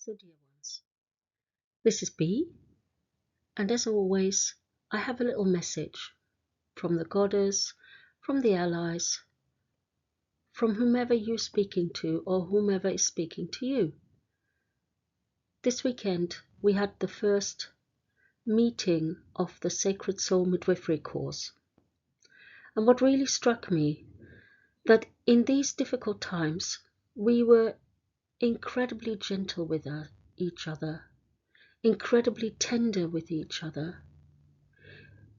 So, dear ones, this is B, and as always, I have a little message from the goddess, from the allies, from whomever you're speaking to or whomever is speaking to you. This weekend, we had the first meeting of the Sacred Soul Midwifery course. And what really struck me, that in these difficult times, we were incredibly gentle with each other, incredibly tender with each other.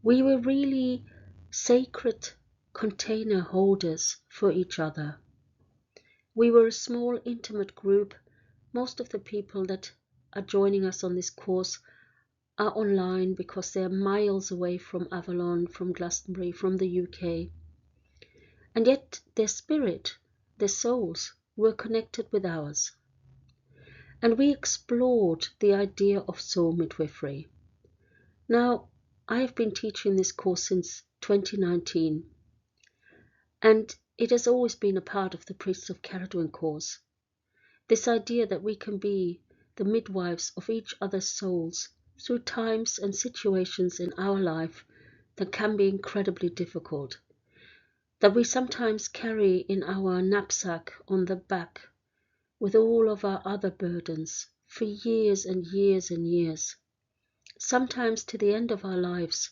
We were really sacred container holders for each other. We were a small, intimate group. Most of the people that are joining us on this course are online because they're miles away from Avalon, from Glastonbury, from the UK. And yet their spirit, their souls, were connected with ours. And we explored the idea of soul midwifery. Now, I have been teaching this course since 2019, and it has always been a part of the Priests of Cerridwen course. This idea that we can be the midwives of each other's souls through times and situations in our life that can be incredibly difficult, that we sometimes carry in our knapsack on the back with all of our other burdens for years and years and years, sometimes to the end of our lives,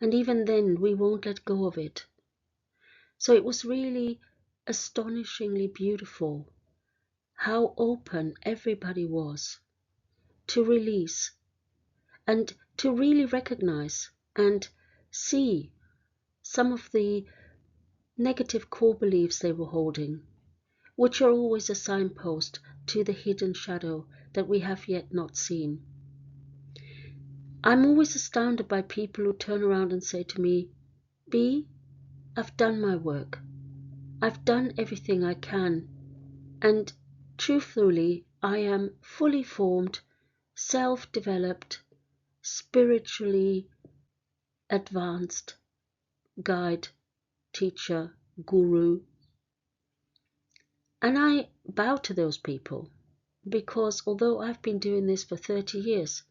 and even then we won't let go of it. So it was really astonishingly beautiful how open everybody was to release and to really recognize and see some of the negative core beliefs they were holding, which are always a signpost to the hidden shadow that we have yet not seen. I'm always astounded by people who turn around and say to me, B, I've done my work. I've done everything I can. And truthfully, I am fully formed, self-developed, spiritually advanced guide, teacher, guru. And I bow to those people because although I've been doing this for 30 years,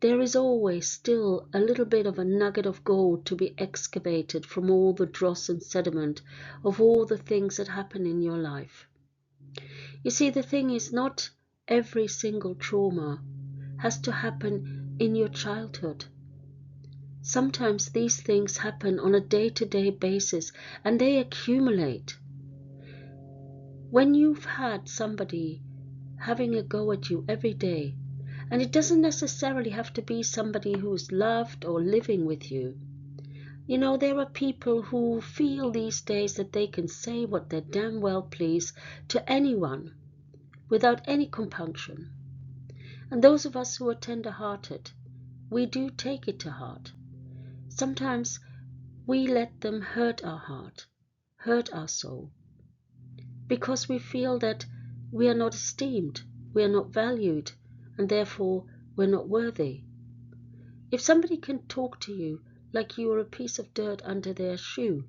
there is always still a little bit of a nugget of gold to be excavated from all the dross and sediment of all the things that happen in your life. You see, the thing is, not every single trauma has to happen in your childhood. Sometimes these things happen on a day-to-day basis and they accumulate. When you've had somebody having a go at you every day, and it doesn't necessarily have to be somebody who's loved or living with you. You know, there are people who feel these days that they can say what they damn well please to anyone without any compunction. And those of us who are tender-hearted, we do take it to heart. Sometimes we let them hurt our heart, hurt our soul, because we feel that we are not esteemed, we are not valued, and therefore we're not worthy. If somebody can talk to you like you are a piece of dirt under their shoe,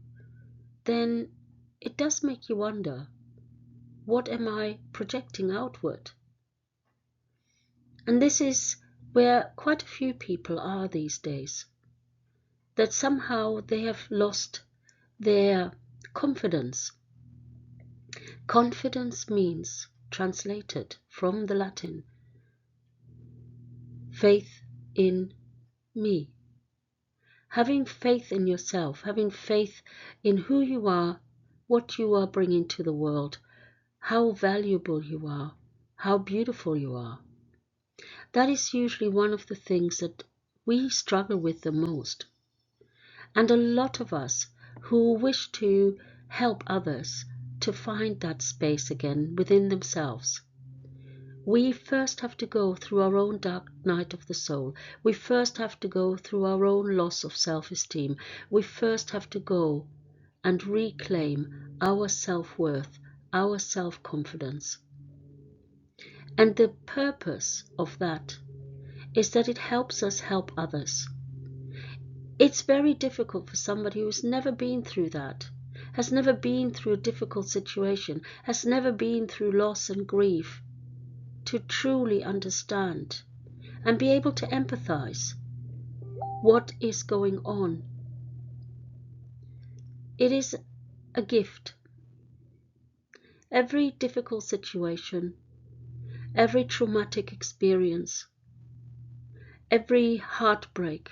then it does make you wonder, what am I projecting outward? And this is where quite a few people are these days, that somehow they have lost their confidence. Confidence means, translated from the Latin, faith in me. Having faith in yourself, having faith in who you are, what you are bringing to the world, how valuable you are, how beautiful you are. That is usually one of the things that we struggle with the most. And a lot of us who wish to help others to find that space again within themselves, we first have to go through our own dark night of the soul. We first have to go through our own loss of self-esteem. We first have to go and reclaim our self-worth, our self-confidence. And the purpose of that is that it helps us help others. It's very difficult for somebody who's never been through that, has never been through a difficult situation, has never been through loss and grief, to truly understand and be able to empathize what is going on. It is a gift. Every difficult situation, every traumatic experience, every heartbreak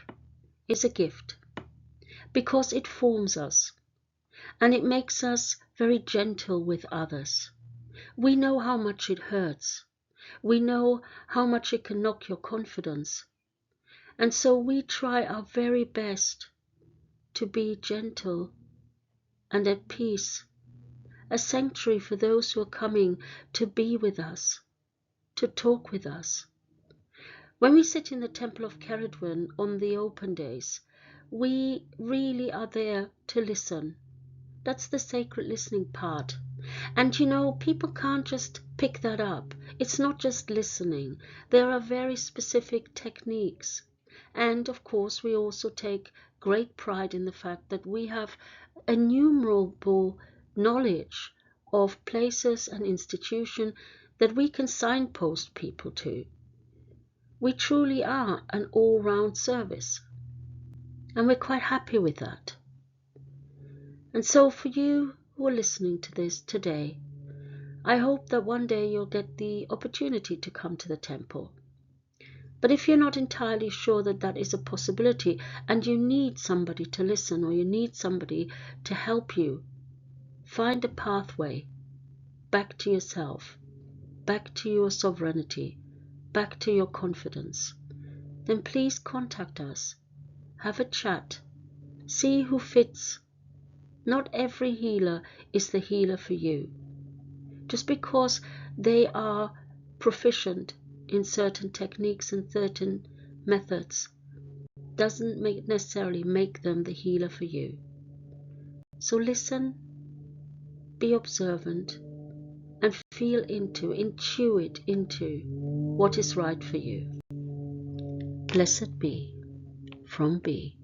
is a gift because it forms us and it makes us very gentle with others. We know how much it hurts. We know how much it can knock your confidence. And so we try our very best to be gentle and at peace, a sanctuary for those who are coming to be with us, to talk with us. When we sit in the temple of Cerridwen on the open days, we really are there to listen. That's the sacred listening part. And you know, people can't just pick that up. It's not just listening. There are very specific techniques. And of course, we also take great pride in the fact that we have innumerable knowledge of places and institutions that we can signpost people to. We truly are an all-round service. And we're quite happy with that. And so for you who are listening to this today, I hope that one day you'll get the opportunity to come to the temple. But if you're not entirely sure that that is a possibility and you need somebody to listen or you need somebody to help you, find a pathway back to yourself, back to your sovereignty, back to your confidence, then please contact us. Have a chat. See who fits. Not every healer is the healer for you. Just because they are proficient in certain techniques and certain methods doesn't necessarily make them the healer for you. So listen, be observant, and feel into, intuit into what is right for you. Blessed be from B.